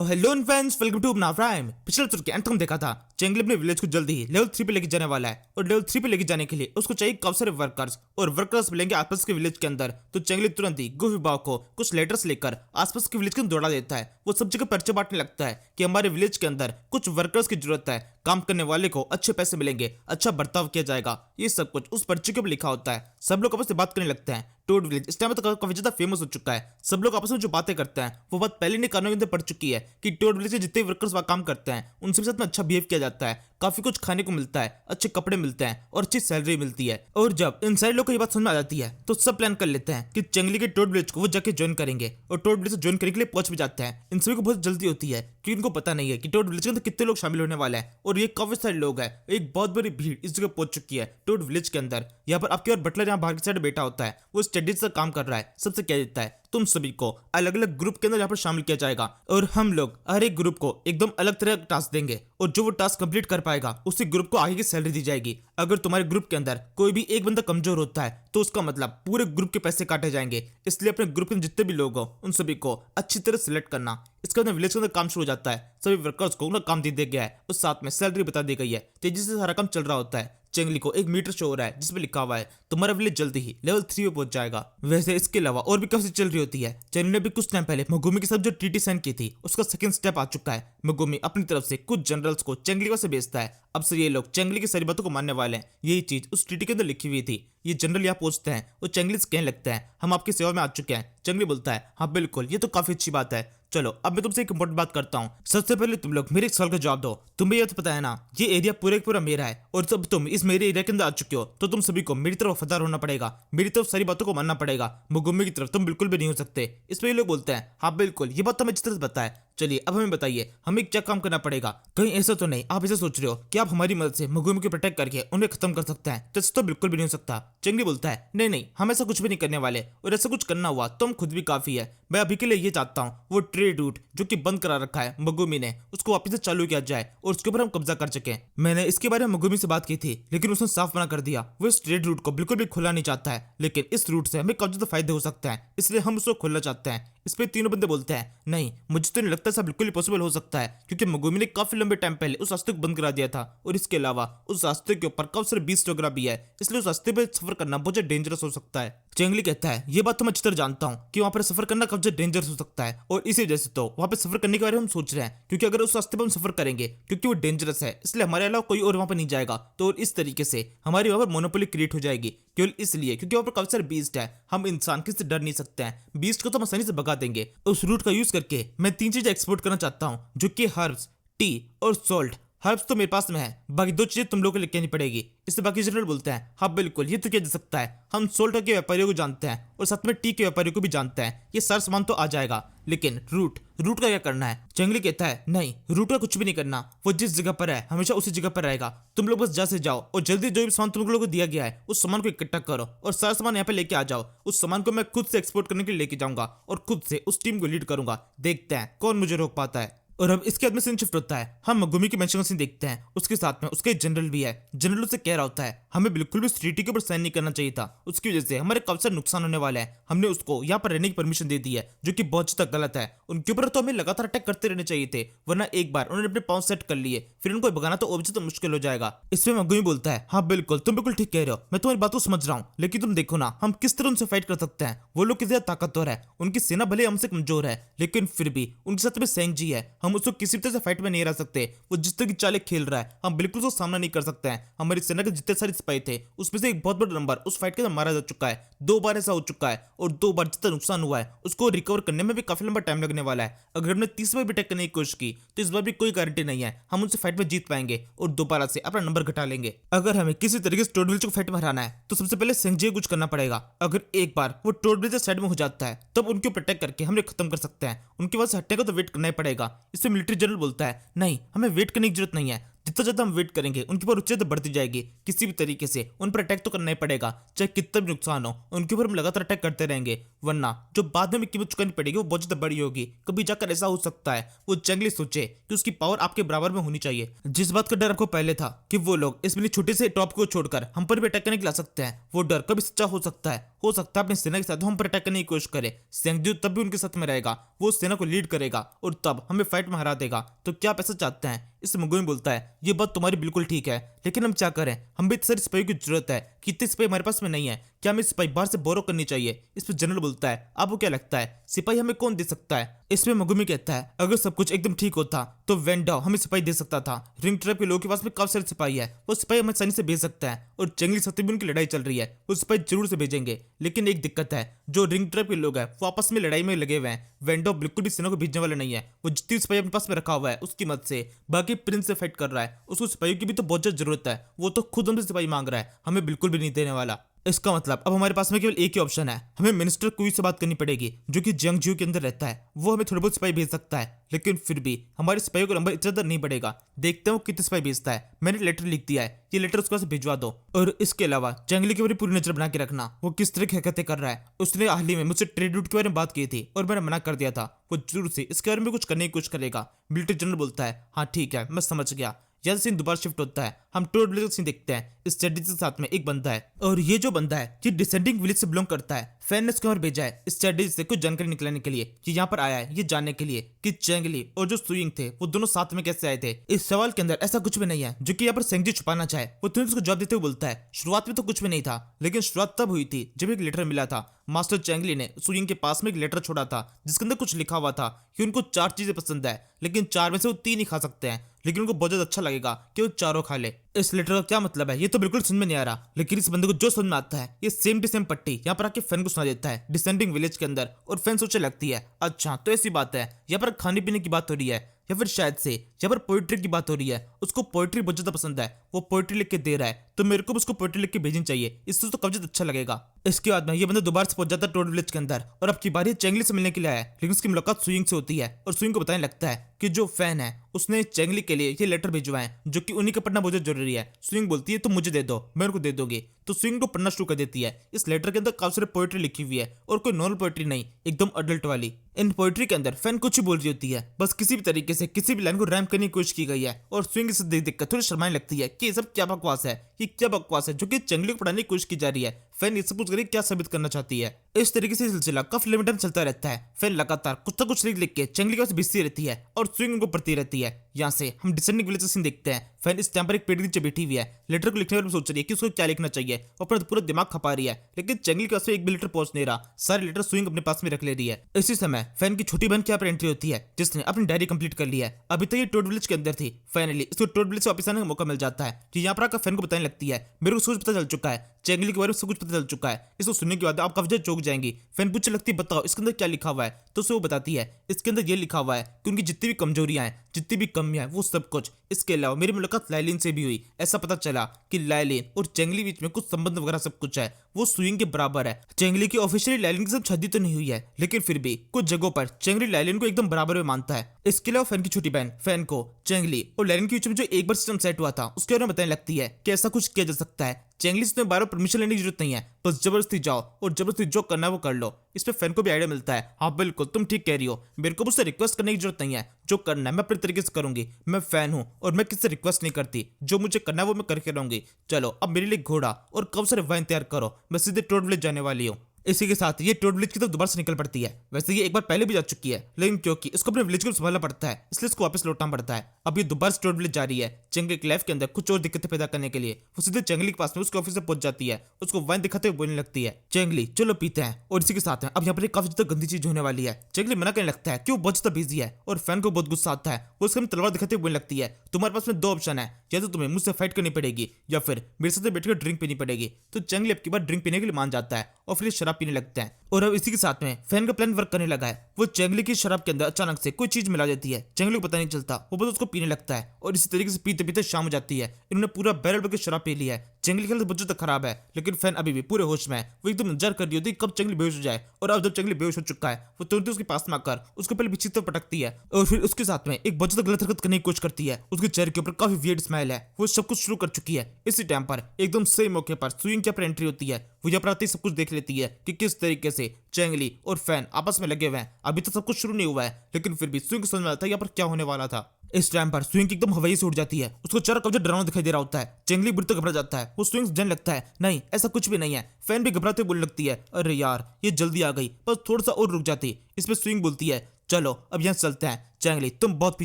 Hello friends, welcome to अपना prime. पिछले episode के अंत में देखा था चेंगली अपने विलेज को जल्दी ही लेवल 3 पे लेके जाने वाला है और लेवल 3 पे लेके जाने के लिए उसको चाहिए काफी सारे वर्कर्स और वर्कर्स मिलेंगे आसपास के विलेज के अंदर। तो चेंगली तुरंत ही गो विभाग को कुछ लेटर्स लेकर आसपास के विलेज के अंदर दौड़ा देता है। वो सब जगह पर्चे बांटने लगता है कि हमारे विलेज के अंदर कुछ वर्कर्स की जरूरत है, काम करने वाले को अच्छे पैसे मिलेंगे, अच्छा बर्ताव किया जाएगा। ये सब कुछ उस पर्चे के ऊपर लिखा होता है। सब लोग आपस में बात करने लगते हैं। टोड विलेज इस टाइम तो काफी ज्यादा फेमस हो चुका है। सब लोग आपस में जो बातें करते हैं वो बात पहले नहीं कानों के अंदर पड़ चुकी है कि टोड विलेज के जितने वर्कर्स वहां काम करते हैं उनसे साथ में अच्छा बिहेव किया जाता है, काफी कुछ खाने को मिलता है, अच्छे कपड़े मिलते हैं और अच्छी सैलरी मिलती है। और जब इन सारे लोग को ये बात समझ में आ जाती है तो सब प्लान कर लेते हैं कि चंगली के टोड विलेज को वो जाके ज्वाइन करेंगे और टोड विलेज ज्वाइन करने के लिए पहुंच भी जाते हैं। इन सभी को बहुत जल्दी होती है क्योंकि इनको पता नहीं है कि टोड विलेज के अंदर कितने लोग शामिल होने वाले हैं और ये काफी सारे लोग हैं। एक बहुत बड़ी भीड़ इस जगह पहुंच चुकी है टोड विलेज के अंदर। यहाँ पर आपकी और बटलर यहाँ बाहर की साइड बैठा होता है, वो स्टडीज से काम कर रहा है। सबसे कह देता है तुम सभी को अलग अलग ग्रुप के अंदर यहाँ पर शामिल किया जाएगा और हम लोग हर एक ग्रुप को एकदम अलग तरह का टास्क देंगे और जो वो टास्क कंप्लीट कर पाएगा उसी ग्रुप को आगे की सैलरी दी जाएगी। अगर तुम्हारे ग्रुप के अंदर कोई भी एक बंदा कमजोर होता है तो उसका मतलब पूरे ग्रुप के पैसे काटे जाएंगे। इसलिए अपने ग्रुप के जितने भी लोग हो उन सभी को अच्छी तरह सिलेक्ट करना। इसके अंदर विलेज के अंदर काम शुरू हो जाता है। सभी वर्कर्स को उनका काम दे दिया गया है और साथ में सैलरी बता दी गई है। तेजी से सारा काम चल रहा होता है। चेंगली को एक मीटर शो हो रहा है जिसमें लिखा हुआ है तुम्हारा विलेज जल्दी ही लेवल 3 पे पहुंच जाएगा। वैसे इसके अलावा और भी काफी चल रही होती है। चेंगली ने भी कुछ टाइम पहले मगुमी के साथ जो ट्रीटी साइन की थी उसका सेकंड स्टेप आ चुका है। मगुमी अपनी तरफ से कुछ जनरल्स को चेंगली से भेजता है। अब से ये लोग चेंगली की सारी बातों को मानने वाले हैं। यही चीज उस ट्रीटी के अंदर लिखी हुई थी। ये जनरल यहाँ पहुंचते हैं और चेंगली से कहने लगते हैं हम आपकी सेवा में आ चुके हैं। चेंगली बोलता है हाँ बिल्कुल, ये तो काफी अच्छी बात है। चलो अब मैं तुमसे एक इंपॉर्टेंट बात करता हूँ। सबसे पहले तुम लोग मेरे एक सवाल का जवाब दो। तुम्हें यह तो पता है ना ये एरिया पूरे का पूरा मेरा है और जब तुम इस मेरे एरिया के अंदर आ चुके हो तो तुम सभी को मेरी तरफ वफादार होना पड़ेगा, मेरी तरफ सारी बातों को मानना पड़ेगा। मुगुमी की तरफ तुम बिल्कुल भी नहीं हो सकते। इस पर ये लोग बोलते हैं हाँ बिल्कुल, ये बात तो हमें अच्छी तरह से पता है। चलिए अब हमें बताइए हमें क्या काम करना पड़ेगा। कहीं ऐसा तो नहीं आप ऐसा सोच रहे हो कि आप हमारी मदद से मुगुमी को प्रोटेक्ट करके उन्हें खत्म कर सकते हैं? तो ऐसा तो बिल्कुल भी नहीं हो सकता। चंगली बोलता है नहीं नहीं, हम ऐसा कुछ भी नहीं करने वाले और ऐसा कुछ करना हुआ तो हम खुद भी काफी है। मैं अभी के लिए ये चाहता हूँ वो ट्रेड रूट जो कि बंद करा रखा है मगुमी ने उसको वापस से चालू किया जाए और उसके ऊपर हम कब्जा कर सके। मैंने इसके बारे में मगुमी से बात की थी लेकिन उसने साफ मना कर दिया। वो इस ट्रेड रूट को बिल्कुल भी खुला नहीं चाहता है, लेकिन इस रूट से हमें काफी ज्यादा फायदे हो सकते हैं इसलिए हम उसको खोलना चाहते हैं। इस पे तीनों बंदे बोलते हैं नहीं, मुझे तो नहीं लगता ऐसा बिल्कुल ही पॉसिबल हो सकता है क्योंकि मगुमी ने काफी लंबे टाइम पहले उस रास्ते को बंद करा दिया था और इसके अलावा उस रास्ते के ऊपर काफी सारे बीस्ट वगैरह भी है, इसलिए उस रास्ते पर सफर करना बहुत ज्यादा डेंजरस हो सकता है। चेंगली कहता है ये बात तो मैं अच्छी तरह जानता हूँ कि वहां पर सफर करना काफी ज्यादा डेंजरस हो सकता है और इसी वजह से तो वहां पर सफर करने के बारे में हम सोच रहे हैं क्योंकि अगर उस रास्ते पर हम सफर करेंगे क्योंकि वो डेंजरस है इसलिए हमारे अलावा कोई और वहां पर नहीं जाएगा। तो और इस तरीके से हमारी वहां पर मोनोपोली क्रिएट हो जाएगी केवल इसलिए क्योंकि वहां पर काफी सारे बीस्ट है। हम इंसान किसी से डर नहीं सकते हैं, बीस्ट को तो हम आसानी से भगा देंगे। उस रूट का यूज करके मैं 3 चीजें एक्सपोर्ट करना चाहता हूँ जो कि हर्ब्स, टी और सॉल्ट। हर्ब्स तो मेरे पास में है, बाकी 2 चीजें तुम लोगों को लेके आनी पड़ेगी। इससे बाकी जनरल बोलते हैं हाँ बिल्कुल, ये तो किया जा सकता है। हम सोल्ट के व्यापारियों को जानते हैं और साथ में टी के व्यापारियों को भी जानते हैं, ये सारा सामान तो आ जाएगा। लेकिन रूट का क्या करना है? चंगली कहता है नहीं, रूट का कुछ भी नहीं करना, वो जिस जगह पर है हमेशा उसी जगह पर रहेगा। तुम लोग बस जा से जाओ और जल्दी जो भी सामान तुम लोगों को दिया गया है उस सामान को इकट्ठा करो और सारा सामान यहाँ पे लेके आ जाओ। उस सामान को मैं खुद से एक्सपोर्ट करने के लिए लेके जाऊंगा और खुद से उस टीम को लीड करूंगा। देखते हैं कौन मुझे रोक पाता है। और अब इसके बाद में सीन शिफ्ट होता है। हम मगुमी की मेंशन सीन देखते हैं, उसके साथ में उसका एक जनरल भी है। जनरल उससे कह रहा होता है हमें बिल्कुल भी इस ट्रीटी के ऊपर साइन नहीं करना चाहिए था, उसकी वजह से हमारे काफी सारे नुकसान होने वाला है। हमने उसको यहाँ पर रहने की परमिशन दे दी है जो कि बहुत ज्यादा गलत है। उनके ऊपर तो हमें लगातार अटैक करते रहने चाहिए थे, वरना एक बार उन्होंने अपने पांव सेट कर लिए फिर उनको भगाना तो और तो मुश्किल हो जाएगा। इसमें मगुमी बोलता है हाँ बिल्कुल, तुम बिल्कुल ठीक कह रहे हो, मैं तुम्हारी बात को समझ रहा हूँ, लेकिन तुम देखो ना हम किस तरह उनसे फाइट कर सकते हैं। वो लोग किसी ताकतवर है, उनकी सेना भले हमसे कमजोर है लेकिन फिर भी उनके साथ में सेंग जी है, हम उसको किसी तरह से फाइट में नहीं रह सकते। वो जिस तरह की चालें खेल रहा है हम बिल्कुल उसका सामना नहीं कर सकते हैं। हमारी सेना के जितने सारे सिपाही थे उसमें से एक बहुत बड़ा नंबर उस फाइट के अंदर मारा जा चुका है। 2 बार ऐसा हो चुका है और 2 बार जितना नुकसान हुआ है उसको रिकवर करने में भी काफी लंबा टाइम लगने वाला है। अगर हमने 30 बार भी अटैक करने की कोशिश की तो इस बार भी कोई गारंटी नहीं है हम उनसे फाइट में जीत पाएंगे और दोबारा से अपना नंबर घटा लेंगे। अगर हमें किसी तरीके से टोडविल को फाइट में हराना है तो सबसे पहले सेंगजी कुछ करना पड़ेगा। अगर एक बार वो टोडविल साइड में हो जाता है तब उनके ऊपर अटैक करके हमने खत्म कर सकते हैं। उनके पास हटने का तो वेट करना ही पड़ेगा। इससे मिलिट्री जनरल बोलता है नहीं, हमें वेट करने की जरूरत नहीं है, जितना ज्यादा हम वेट करेंगे उनके ऊपर उच्चता बढ़ती जाएगी। किसी भी तरीके से उन पर अटैक तो करना ही पड़ेगा, चाहे कितना भी नुकसान हो उनके ऊपर हम लगातार अटैक करते रहेंगे, वरना जो बाद में हमें कीमत चुकानी पड़ेगी वो बहुत ज्यादा बड़ी होगी। कभी जाकर ऐसा हो सकता है वो चेंगली सोचे कि उसकी पावर आपके बराबर में होनी चाहिए। जिस बात का डर आपको पहले था कि वो लोग इस मिली छोटे से टॉप को छोड़कर हम पर भी अटैक करने के ला सकते हैं, वो डर कभी सच्चा हो सकता है। हो सकता है अपनी सेना के साथ हम पर अटैक करने की कोशिश करे, सेंगजू तब भी उनके साथ में रहेगा, वो सेना को लीड करेगा और तब हमें फाइट में हरा देगा। तो क्या आप ऐसा चाहते हैं? इस मुगुई बोलता है ये बात तुम्हारी बिल्कुल ठीक है, लेकिन हम क्या करें, हम भी इतने सारे सिपाहियों की जरूरत है कि इतने सिपाही हमारे पास में नहीं है, क्या हमें सिपाही बाहर से बोरो करनी चाहिए? इस पर जनरल बोलता है आपको क्या लगता है सिपाही हमें कौन दे सकता है? इसमें मगुमी कहता है अगर सब कुछ एकदम ठीक होता तो वेंडा हमें सिपाही दे सकता था, रिंग ट्रैप के लोगों के पास में काफी सारे सिपाही है, वो सिपाही हमें आसानी से भेज सकता है और जंगली सत्य भी उनकी लड़ाई चल रही है, वो सिपाही जरूर से भेजेंगे। लेकिन एक दिक्कत है, जो रिंग ट्रैप के लोग हैं वो आपस में लड़ाई में लगे हुए हैं, वेंडो बिल्कुल भी सेना को भेजने वाला नहीं है, वो जितनी सिपाही अपने पास में रखा हुआ है उसकी मदद से बाकी प्रिंस से फाइट कर रहा है, उसको सिपाहियों की भी तो बहुत ज्यादा जरूरत है, वो तो खुद हमसे सिपाही मांग रहा है, हमें बिल्कुल भी नहीं देने वाला। इसका मतलब अब हमारे पास में केवल एक ही ऑप्शन है, हमें मिनिस्टर कुई से बात करनी पड़ेगी जो कि जियांगजू के अंदर रहता है, वो हमें थोड़े बहुत सिपाही भेज सकता है, लेकिन फिर भी हमारे सिपाहियों का नंबर इतना नहीं बढ़ेगा। देखते हैं वो कितने सिपाही भेजता है। मैंने लेटर लिख दिया है, ये लेटर उसके पास भिजवा दो। और इसके अलावा जंगली के बारे में पूरी नजर बना के रखना, वो किस तरह की हरकतें कर रहा है। उसने हाल ही में मुझसे ट्रेड रूट के बारे में बात की थी और मैंने मना कर दिया था, वो जरूर से इसके बारे में कुछ करने की कोशिश करेगा। मिलिट्री जनरल बोलता है हाँ ठीक है मैं समझ गया। यहाँ सीन दोबारा शिफ्ट होता है, हम टोड विलेज सीन देखते हैं। इस स्ट्रेटेजी के साथ में एक बंदा है और ये जो बंदा है ये डिसेंडिंग विलेज से बिलोंग करता है। फैन ने इसको भेजा है इस स्ट्रेटेजी से कुछ जानकारी निकलने के लिए, कि यहाँ पर आया है ये जानने के लिए कि चेंगली और जो सुइंग थे वो दोनों साथ में कैसे आए थे। इस सवाल के अंदर ऐसा कुछ भी नहीं है जो कि यहाँ पर सेंगजी छुपाना चाहे। वो तुरंत उसको जवाब देते हुए बोलता है शुरुआत में तो कुछ भी नहीं था, लेकिन शुरुआत तब हुई थी जब एक लेटर मिला था। मास्टर चेंगली ने सुइंग के पास में एक लेटर छोड़ा था जिसके अंदर कुछ लिखा हुआ था कि उनको 4 चीजें पसंद है, लेकिन 4 में से वो 3 ही खा सकते हैं, लेकिन उनको बहुत ज्यादा अच्छा लगेगा कि वो चारों खा ले। इस लेटर का क्या मतलब है ये तो बिल्कुल समझ में नहीं आ रहा, लेकिन इस बंदे को जो समझ में आता है ये सेम टू सेम पट्टी यहाँ पर आके फैन को सुना देता है डिसेंडिंग विलेज के अंदर। और फैन सोचने लगती है अच्छा तो ऐसी बात है, यहाँ पर खाने पीने की बात हो रही है या फिर शायद से यहाँ पर पोइट्री की बात हो रही है। उसको पोइट्री बहुत ज्यादा पसंद है, वो पोइट्री लिख के दे रहा है, तो मेरे को भी उसको पोइट्री लिख के भेजनी चाहिए, इससे तो काफी अच्छा लगेगा। इसके बाद में ये बंदा दोबारा से पहुंच जाता है टोड विलेज के अंदर और अब की बारी चेंगली से मिलने के लिए आया है, लेकिन उसकी मुलाकात सुइंग से होती है और सुइंग को बताने लगता है कि जो फैन है उसने चेंगली के लिए ये लेटर भिजवाए हैं जो कि उन्हीं का पढ़ना बहुत जरूरी है। सुइंग बोलती है तुम मुझे दे दो, मैं उनको दे दोगे, तो स्विंग को पढ़ना शुरू कर देती है। इस लेटर के अंदर काफी सारी पोएट्री लिखी हुई है और कोई नॉर्मल पोएट्री नहीं, एकदम अडल्ट वाली। इन पोएट्री के अंदर फैन कुछ ही बोल रही होती है, बस किसी भी तरीके से किसी भी लाइन को रैम करने की कोशिश की गई है और स्विंग से देख देखकर थोड़ी शर्माने लगती है कि ये सब क्या बकवास है, ये क्या बकवास है जो कि चेंगली को पढ़ाने की कोशिश की जा रही है। फैन ये सब कुछ करके क्या साबित करना चाहती है। इस तरीके से सिलसिला काफी लंबे टाइम चलता रहता है। फैन लगातार कुछ ना कुछ लिख के चेंगली के पास भेजती रहती है और स्विंग उनको पढ़ती रहती है। यहाँ से हम डिसेंडिंग विलेज सीन देखते हैं। फैन इस टाइम पर एक पेड़ के नीचे बैठी हुई है, लेटर को लिखने वाले सोच रही है कि उसको क्या लिखना चाहिए, वो अपना पूरा दिमाग खपा रही है, लेकिन चेंगली के पास एक भी लेटर पहुंच नहीं रहा, सारे लेटर स्विंग अपने पास में रख ले रही है। इसी समय फैन की छोटी बहन की यहाँ पर एंट्री होती है जिसने अपनी डायरी कंप्लीट कर ली है। अभी तक ये टोड विलेज के अंदर थी, फाइनली इसको टोड विलेज से वापस आने का मौका मिल जाता है, कि यहाँ पर आकर फैन को बताने लगती है मेरे को कुछ पता चल चुका है, चेंगली के बारे में सब कुछ पता चल चुका है। इसको सुनने के बाद आप काफी ज्यादा चौंक जाएंगी। फैन पूछने लगती है बताओ इसके अंदर क्या लिखा हुआ है, तो उसे वो बताती है इसके अंदर ये लिखा हुआ है कि उनकी जितनी भी कमजोरियां हैं, जितनी भी कमियां हैं, वो सब कुछ। इसके अलावा मेरी मुलाकात लाइलिन से भी हुई, ऐसा पता चला कि लाइलिन और चेंगली बीच में कुछ संबंध वगैरह सब कुछ है, वो स्विंग के बराबर है। चेंगली की ऑफिशियली लाइलिन के साथ शादी तो नहीं हुई है, लेकिन फिर भी कुछ जगहों पर चेंगली लाइलिन को एकदम बराबर में मानता है। इसके अलावा फैन की छोटी बहन फैन को चेंगली और लाइलिन के बीच में जो एक बार सिस्टम सेट हुआ था उसके बारे में बताने लगती है कि ऐसा कुछ किया जा सकता है। चेंगली से बार परमिशन लेने की जरूरत नहीं है, बस जबरदस्ती जाओ और जबरदस्ती जो करना है वो कर लो। इस पे फैन को भी आइडिया मिलता है हाँ बिल्कुल तुम ठीक कह रही हो, मेरे को मुझसे रिक्वेस्ट करने की जरूरत नहीं है, जो करना है मैं अपने तरीके से करूंगी, मैं फैन हूँ और मैं किसी से रिक्वेस्ट नहीं करती, जो मुझे करना है वो मैं करके रहूंगी। चलो अब मेरे लिए घोड़ा और कब सारे वाइन तैयार करो, मैं सीधे टोड विलेज जाने वाली हूँ। इसी के साथ ये टोड विलेज की तरफ दोबारा से निकल पड़ती है। वैसे ये एक बार पहले भी जा चुकी है, लेकिन क्योंकि इसको अपने विलेज को संभालना पड़ता है इसलिए इसको वापस लौटना पड़ता है। अब ये दोबारा से टोड विलेज जा रही है चेंगली की लाइफ के अंदर कुछ और दिक्कतें पैदा करने के लिए। वो सीधे चेंगली के पास में उसके ऑफिस से पहुंच जाती है, उसको वाइन दिखाते हुए बोलने लगती है चेंगली चलो पीते हैं। और इसी के साथ में अब यहाँ पर काफी ज्यादा गंदी चीज होने वाली है। चेंगली मना करने लगता है कि वो बहुत ज्यादा बिजी है और फैन को बहुत गुस्सा आता है। वो उसके तलवार दिखाते हुए बोलने लगती है तुम्हारे पास में 2 ऑप्शन है, या तो तुम्हें मुझसे फाइट करनी पड़ेगी या फिर मेरे साथ बैठकर ड्रिंक पीनी पड़ेगी। तो चेंगली अब की बार ड्रिंक पीने के लिए मान जाता है और फिर शराब पीने लगता है। और अब इसी के साथ में फैन का प्लान वर्क करने लगा है। वो चेंगली की शराब के अंदर अचानक से कोई चीज मिला देती है। चेंगली को पता नहीं चलता, वो बस उसको पीने लगता है और इसी तरीके से पीते पीते शाम हो जाती है। इन्होंने पूरा बैरल भर के शराब पी लिया है। चेंगली की हालत बहुत ज्यादा खराब है, लेकिन फैन अभी भी पूरे होश में है। वो एकदम इंतजार कर रही होती है कब चेंगली बेहोश हो जाए। और अब जब चेंगली बेहोश हो चुका है, वो तुरंत ही उसके पास में आकर उसको पहले पीछे तो पटकती है और फिर उसके साथ में एक बहुत ज्यादा गलत हरकत करने की कोशिश करती है। उसके चेहरे के ऊपर काफी वियर्ड स्माइल है। वो सब कुछ शुरू कर चुकी है। इसी टाइम पर एकदम सही मौके पर सुइंग की एंट्री होती है। वो यहाँ पर आते ही सब कुछ देख लेती है कि किस तरीके से चेंगली और फैन आपस में लगे हुए हैं। अभी तो सब कुछ शुरू नहीं हुआ है, लेकिन फिर भी स्विंग को समझ में आता है यहाँ पर क्या होने वाला था। इस टाइम पर स्विंग एकदम हवाई से उड़ जाती है। उसको चारों कब्जा डरावना दिखाई दे रहा होता है। चेंगली बुरी तरह घबरा जाता है। वो स्विंग जाने लगता है नहीं ऐसा कुछ भी नहीं है। फैन भी घबराते बोलने लगती है अरे यार ये जल्दी आ गई, बस थोड़ा सा और रुक जाती। इस पे स्विंग बोलती है चलो अब यहाँ चलते हैं। चेंगली तुम बहुत पी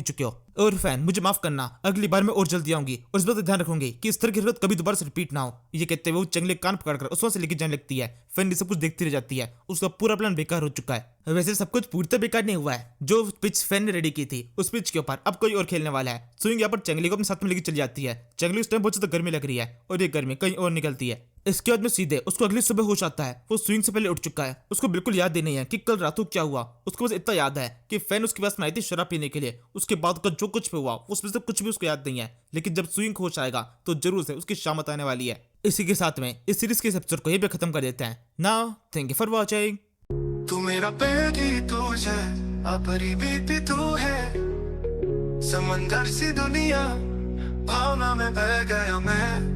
चुके हो और फैन मुझे माफ करना, अगली बार मैं और जल्दी आऊंगी और इस बात का ध्यान रखूंगी कि इस तरह की हरकत कभी दोबारा से रिपीट ना हो। ये कहते हुए वो चेंगली कान पकड़कर उस वहां से लेके जाने लगती है। फैन सब कुछ देखती रह जाती है। उसका पूरा प्लान बेकार हो चुका है। वैसे सब कुछ पूरी तरह बेकार नहीं हुआ है। जो पिच फैन ने रेडी की थी उस पिच के ऊपर अब कोई और खेलने वाला है। स्विंग यहाँ पर चेंगली को अपने साथ में लेके चली जाती है। चेंगली उस टाइम बहुत ज्यादा गर्मी लग रही है और ये गर्मी कहीं और निकलती है। इसके बाद में सीधे उसको अगली सुबह होश आता है। वो स्विंग से पहले उठ चुका है। उसको बिल्कुल याद ही नहीं है कि कल रात को क्या हुआ। उसको बस इतना याद है कि फैन उसके पास में आई थी शराब पीने के लिए। उसके बाद का जो कुछ भी हुआ उसमें से कुछ भी उसको याद नहीं है। लेकिन जब स्विंग होश आएगा तो जरूर से उसकी शामत आने वाली है। इसी के साथ में इस सीरीज के एपिसोड को यहीं पे खत्म कर देते हैं। Now thank you for watching. तू मेरा बेटी तू है, अपनी बेटी तू है, समंदर सी दुनिया भावना में बह गया मैं।